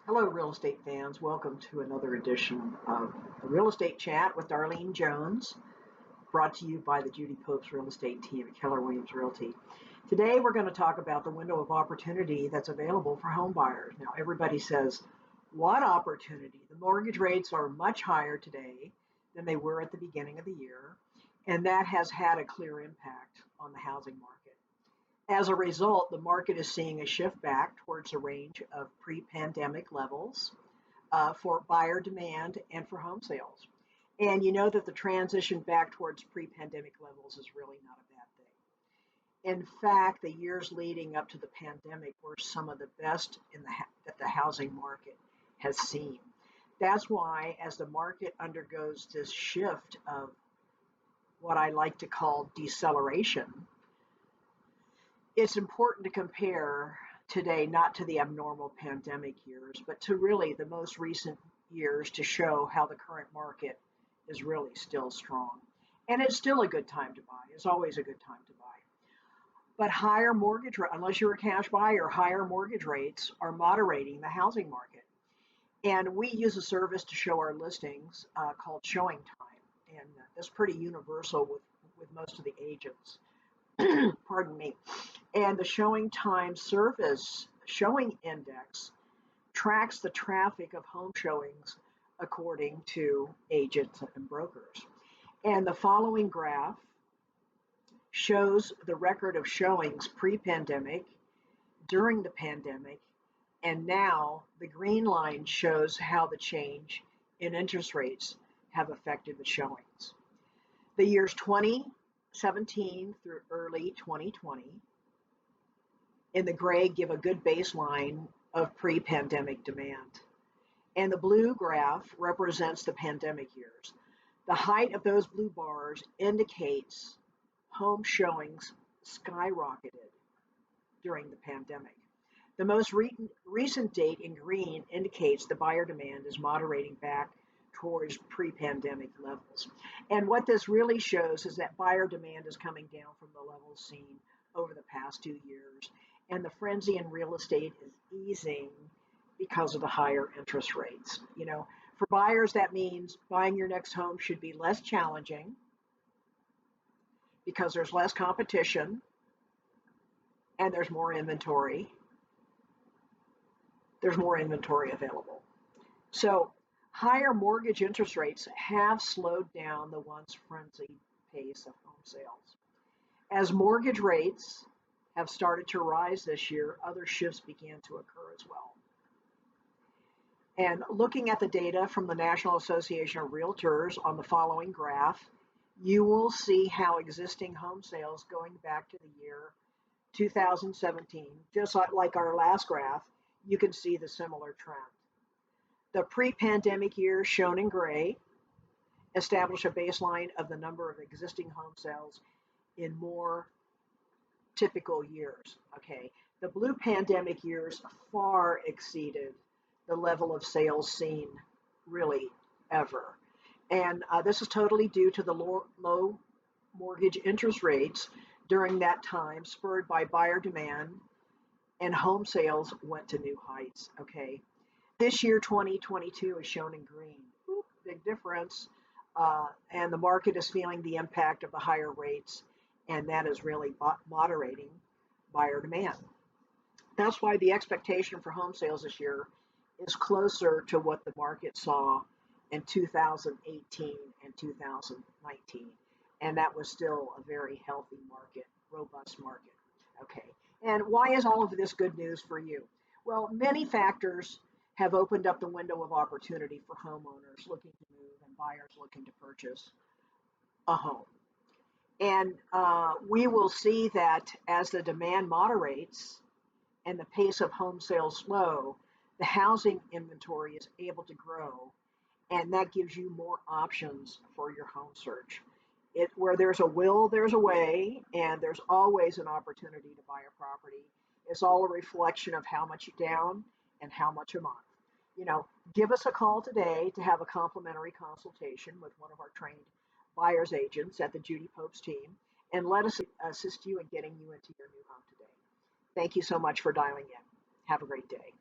Hello, real estate fans. Welcome to another edition of the Real Estate Chat with Darlene Jones, brought to you by the Judy Pope's Real Estate Team at Keller Williams Realty. Today, we're going to talk about the window of opportunity that's available for home buyers. Now, everybody says, what opportunity? The mortgage rates are much higher today than they were at the beginning of the year, and that has had a clear impact on the housing market. As a result, the market is seeing a shift back towards a range of pre-pandemic levels for buyer demand and for home sales. And you know that the transition back towards pre-pandemic levels is really not a bad thing. In fact, the years leading up to the pandemic were some of the best that the housing market has seen. That's why, as the market undergoes this shift of what I like to call deceleration, it's important to compare today not to the abnormal pandemic years, but to really the most recent years to show how the current market is really still strong. And it's still a good time to buy. It's always a good time to buy. But higher mortgage rate, unless you're a cash buyer, higher mortgage rates are moderating the housing market. And we use a service to show our listings called Showing Time. And that's pretty universal with most of the agents. Pardon me. And the Showing Time service showing index tracks the traffic of home showings according to agents and brokers. And the following graph shows the record of showings pre-pandemic, during the pandemic, and now the green line shows how the change in interest rates have affected the showings. The years 2017 through early 2020 in the gray give a good baseline of pre-pandemic demand. And the blue graph represents the pandemic years. The height of those blue bars indicates home showings skyrocketed during the pandemic. The most recent date in green indicates the buyer demand is moderating back towards pre-pandemic levels. And what this really shows is that buyer demand is coming down from the levels seen over the past 2 years. And the frenzy in real estate is easing because of the higher interest rates. You know, for buyers, that means buying your next home should be less challenging because there's less competition and there's more inventory. There's more inventory available. So higher mortgage interest rates have slowed down the once frenzied pace of home sales. As mortgage rates have started to rise this year, other shifts began to occur as well. And looking at the data from the National Association of Realtors on the following graph, you will see how existing home sales going back to the year 2017, just like our last graph, you can see the similar trend. The pre-pandemic years shown in gray establish a baseline of the number of existing home sales in more typical years. Okay, the blue pandemic years far exceeded the level of sales seen really ever. And this is totally due to the low mortgage interest rates during that time, spurred by buyer demand, and home sales went to new heights. Okay, this year 2022 is shown in green. Ooh, big difference. And the market is feeling the impact of the higher rates, and that is really moderating buyer demand. That's why the expectation for home sales this year is closer to what the market saw in 2018 and 2019. And that was still a very healthy market, robust market. Okay, and why is all of this good news for you? Well, many factors have opened up the window of opportunity for homeowners looking to move and buyers looking to purchase a home. And we will see that as the demand moderates and the pace of home sales slow, the housing inventory is able to grow, and that gives you more options for your home search. Where there's a will, there's a way, and there's always an opportunity to buy a property. It's all a reflection of how much you down and how much a month. You know, give us a call today to have a complimentary consultation with one of our trained buyer's agents at the Judy Pope's team, and let us assist you in getting you into your new home today. Thank you so much for dialing in. Have a great day.